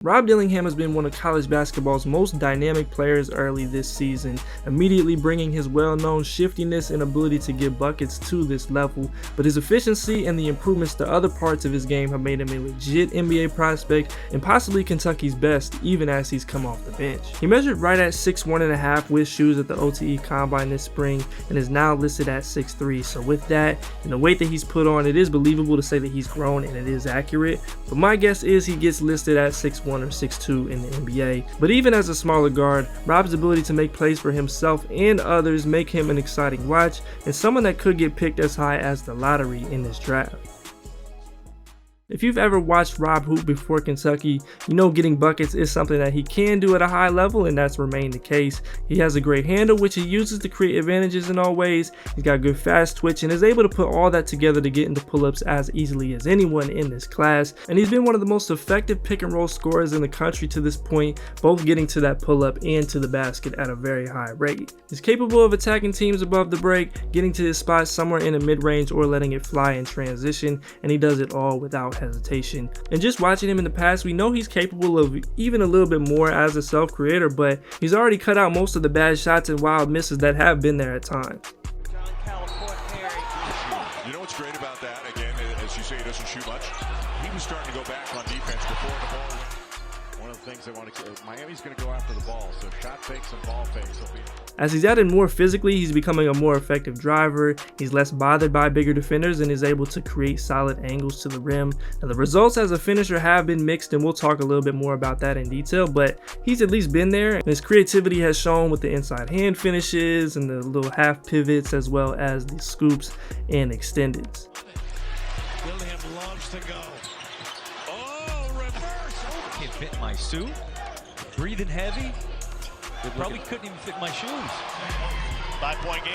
Rob Dillingham has been one of college basketball's most dynamic players early this season, immediately bringing his well-known shiftiness and ability to get buckets to this level, but his efficiency and the improvements to other parts of his game have made him a legit NBA prospect and possibly Kentucky's best even as he's come off the bench. He measured right at 6'1.5" with shoes at the OTE Combine this spring and is now listed at 6'3", so with that and the weight that he's put on, it is believable to say that he's grown and it is accurate, but my guess is he gets listed at 6'1" or 6'2" in the NBA. But even as a smaller guard, Rob's ability to make plays for himself and others make him an exciting watch and someone that could get picked as high as the lottery in this draft. If you've ever watched Rob hoop before Kentucky, you know getting buckets is something that he can do at a high level, and that's remained the case. He has a great handle which he uses to create advantages in all ways. He's got good fast twitch and is able to put all that together to get into pull-ups as easily as anyone in this class, and he's been one of the most effective pick and roll scorers in the country to this point, both getting to that pull-up and to the basket at a very high rate. He's capable of attacking teams above the break, getting to his spot somewhere in the mid-range or letting it fly in transition, and he does it all without hesitation. And just watching him in the past, we know he's capable of even a little bit more as a self-creator, but he's already cut out most of the bad shots and wild misses that have been there at times. You know what's great about that, again, as you say, he doesn't shoot much. He was starting to go back on defense before the ball went. One of the things they want to, Miami's going to go after the ball, so shot fakes and ball fakes will be. As he's added more physically, he's becoming a more effective driver, he's less bothered by bigger defenders and is able to create solid angles to the rim. Now, the results as a finisher have been mixed and we'll talk a little bit more about that in detail, but he's at least been there and his creativity has shown with the inside hand finishes and the little half pivots as well as the scoops and extendeds. Dillingham loves to go. Oh, reverse! Oh, can't fit my suit. Breathing heavy. It probably couldn't even fit my shoes. 5-point game.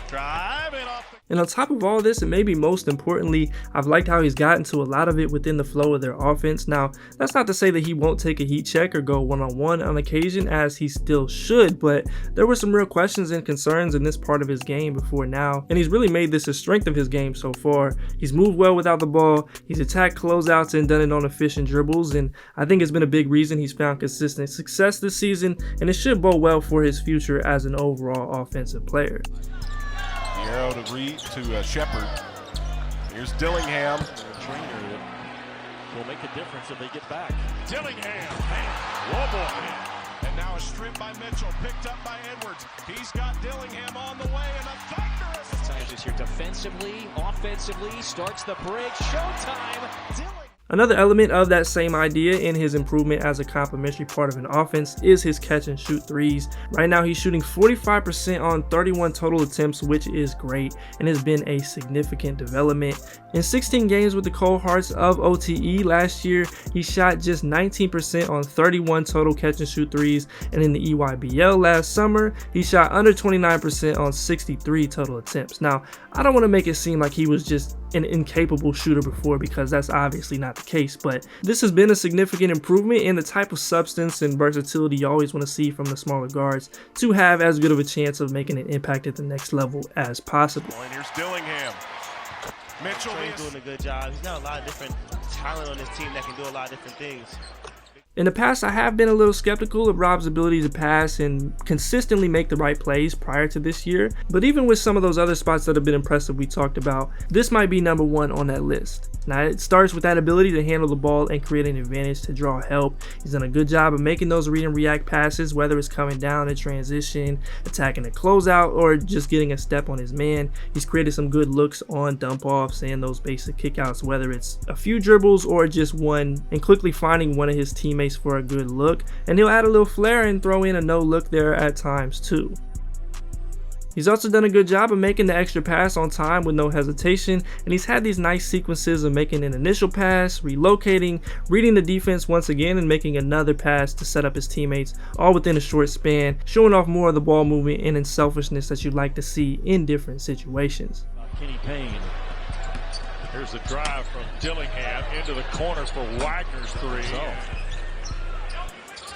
Drive it off. And on top of all this, and maybe most importantly, I've liked how he's gotten to a lot of it within the flow of their offense. Now, that's not to say that he won't take a heat check or go one-on-one on occasion, as he still should, but there were some real questions and concerns in this part of his game before now, and he's really made this a strength of his game so far. He's moved well without the ball, he's attacked closeouts and done it on efficient dribbles, and I think it's been a big reason he's found consistent success this season, and it should bode well for his future as an overall offensive player. The arrow to Reed to Shepard. Here's Dillingham. Trainer will make a difference if they get back. Dillingham, whoa boy. And now a strip by Mitchell, picked up by Edwards. He's got Dillingham on the way and a thunderous. Times this year defensively, offensively, starts the break. Showtime. Dillingham. Another element of that same idea in his improvement as a complementary part of an offense is his catch and shoot threes. Right now he's shooting 45% on 31 total attempts, which is great and has been a significant development. In 16 games with the Cold Hearts of OTE last year, he shot just 19% on 31 total catch and shoot threes, and in the EYBL last summer, he shot under 29% on 63 total attempts. Now, I don't want to make it seem like he was just an incapable shooter before, because that's obviously not the case, but this has been a significant improvement in the type of substance and versatility you always want to see from the smaller guards to have as good of a chance of making an impact at the next level as possible. And here's Dillingham. Mitchell is doing a good job. He's got a lot of different talent on this team that can do a lot of different things. In the past, I have been a little skeptical of Rob's ability to pass and consistently make the right plays prior to this year, but even with some of those other spots that have been impressive we talked about, this might be number one on that list. Now, it starts with that ability to handle the ball and create an advantage to draw help. He's done a good job of making those read and react passes, whether it's coming down in transition, attacking a closeout, or just getting a step on his man. He's created some good looks on dump offs and those basic kickouts, whether it's a few dribbles or just one, and quickly finding one of his teammates for a good look, and he'll add a little flair and throw in a no look there at times too. He's also done a good job of making the extra pass on time with no hesitation, and he's had these nice sequences of making an initial pass, relocating, reading the defense once again, and making another pass to set up his teammates, all within a short span, showing off more of the ball movement and unselfishness that you'd like to see in different situations. Kenny Payne. Here's a drive from Dillingham into the corner for Wagner's three.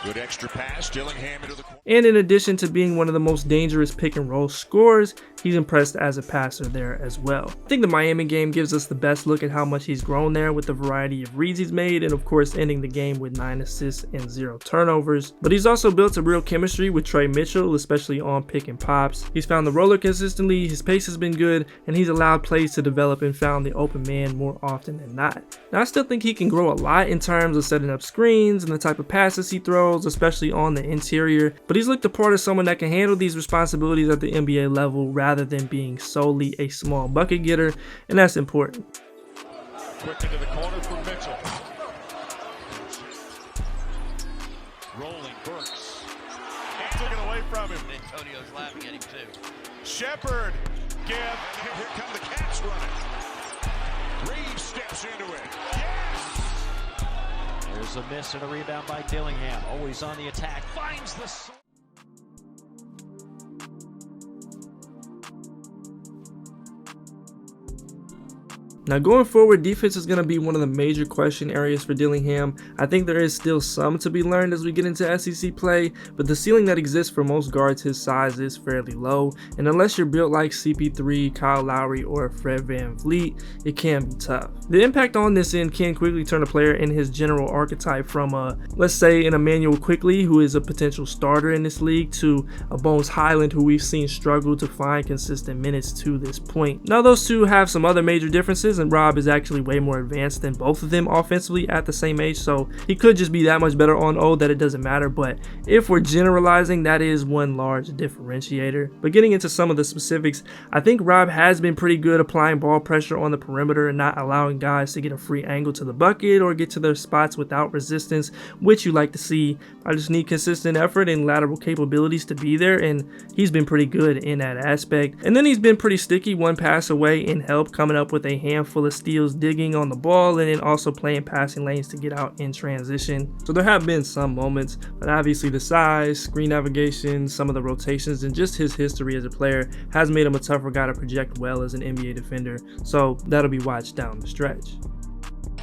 Good extra pass, Dillingham into the corner. And in addition to being one of the most dangerous pick and roll scorers, he's impressed as a passer there as well. I think the Miami game gives us the best look at how much he's grown there with the variety of reads he's made, and of course ending the game with 9 assists and 0 turnovers. But he's also built a real chemistry with Trey Mitchell, especially on pick and pops. He's found the roller consistently, his pace has been good, and he's allowed plays to develop and found the open man more often than not. Now I still think he can grow a lot in terms of setting up screens and the type of passes he throws, especially on the interior, but he's looked the part of someone that can handle these responsibilities at the NBA level rather than being solely a small bucket getter, and that's important. Quick into the corner for Mitchell. Rolling Burks. And took it away from him. Antonio's laughing at him too. Shepard. Give. Here come the Cats running. Reeves steps into it. Yes! There's a miss and a rebound by Dillingham. Always on the attack. Finds the... Now going forward, defense is going to be one of the major question areas for Dillingham. I think there is still some to be learned as we get into SEC play, but the ceiling that exists for most guards his size is fairly low, and unless you're built like CP3, Kyle Lowry, or Fred VanVleet, it can be tough. The impact on this end can quickly turn a player in his general archetype from let's say an Emmanuel Quickley, who is a potential starter in this league, to a Bones Highland, who we've seen struggle to find consistent minutes to this point. Now those two have some other major differences, and Rob is actually way more advanced than both of them offensively at the same age, so he could just be that much better on O that it doesn't matter. But if we're generalizing, that is one large differentiator. But getting into some of the specifics, I think Rob has been pretty good applying ball pressure on the perimeter and not allowing guys to get a free angle to the bucket or get to their spots without resistance, which you like to see. I just need consistent effort and lateral capabilities to be there, and he's been pretty good in that aspect. And then he's been pretty sticky, one pass away in help, coming up with a handful of steals, digging on the ball, and then also playing passing lanes to get out in transition. So there have been some moments, but obviously the size, screen navigation, some of the rotations, and just his history as a player has made him a tougher guy to project well as an NBA defender. So that'll be watched down the stretch.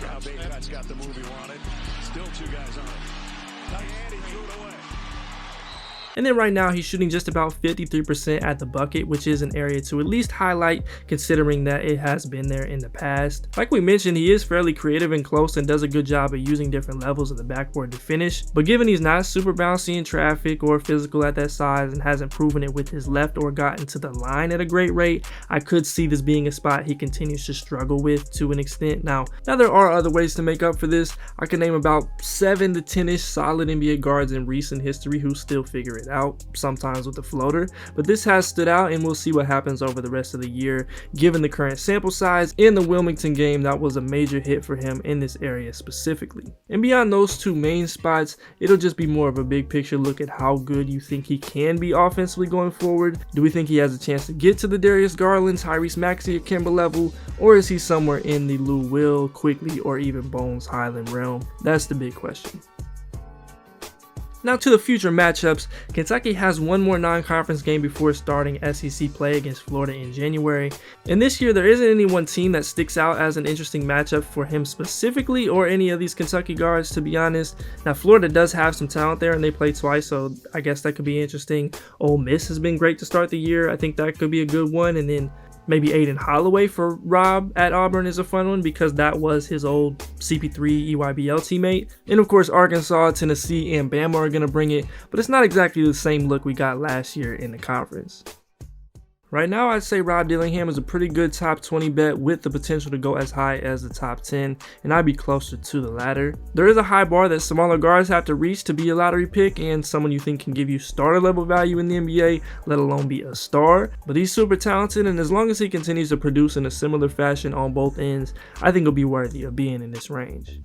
Now Baycut's got the move he wanted. Still 2 guys on it. Miami threw it away. And then right now he's shooting just about 53% at the bucket, which is an area to at least highlight considering that it has been there in the past. Like we mentioned, he is fairly creative and close and does a good job of using different levels of the backboard to finish, but given he's not super bouncy in traffic or physical at that size and hasn't proven it with his left or gotten to the line at a great rate, I could see this being a spot he continues to struggle with to an extent. Now there are other ways to make up for this. I can name about 7 to 10-ish solid NBA guards in recent history who still figure it out, sometimes with a floater, but this has stood out, and we'll see what happens over the rest of the year given the current sample size. In the Wilmington game, that was a major hit for him in this area specifically. And beyond those 2 main spots, it'll just be more of a big picture look at how good you think he can be offensively going forward. Do we think he has a chance to get to the Darius Garland, Tyrese Maxey, or Kemba level, or is he somewhere in the Lou Will, Quickley, or even Bones Highland realm? That's the big question. Now to the future matchups, Kentucky has one more non-conference game before starting SEC play against Florida in January. And this year there isn't any one team that sticks out as an interesting matchup for him specifically, or any of these Kentucky guards, to be honest. Now Florida does have some talent there and they play twice, so I guess that could be interesting. Ole Miss has been great to start the year. I think that could be a good one. And then maybe Aiden Holloway for Rob at Auburn is a fun one because that was his old CP3 EYBL teammate. And of course Arkansas, Tennessee, and Bama are going to bring it, but it's not exactly the same look we got last year in the conference. Right now, I'd say Rob Dillingham is a pretty good top 20 bet with the potential to go as high as the top 10, and I'd be closer to the latter. There is a high bar that smaller guards have to reach to be a lottery pick and someone you think can give you starter level value in the NBA, let alone be a star. But he's super talented, and as long as he continues to produce in a similar fashion on both ends, I think he'll be worthy of being in this range.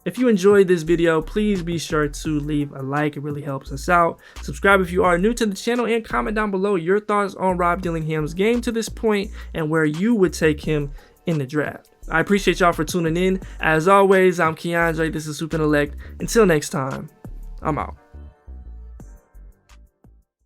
If you enjoyed this video, please be sure to leave a like, it really helps us out. Subscribe if you are new to the channel, and comment down below your thoughts on Rob Dillingham's game to this point and where you would take him in the draft. I appreciate y'all for tuning in. As always, I'm Keandre, this is HoopIntellect. Until next time, I'm out.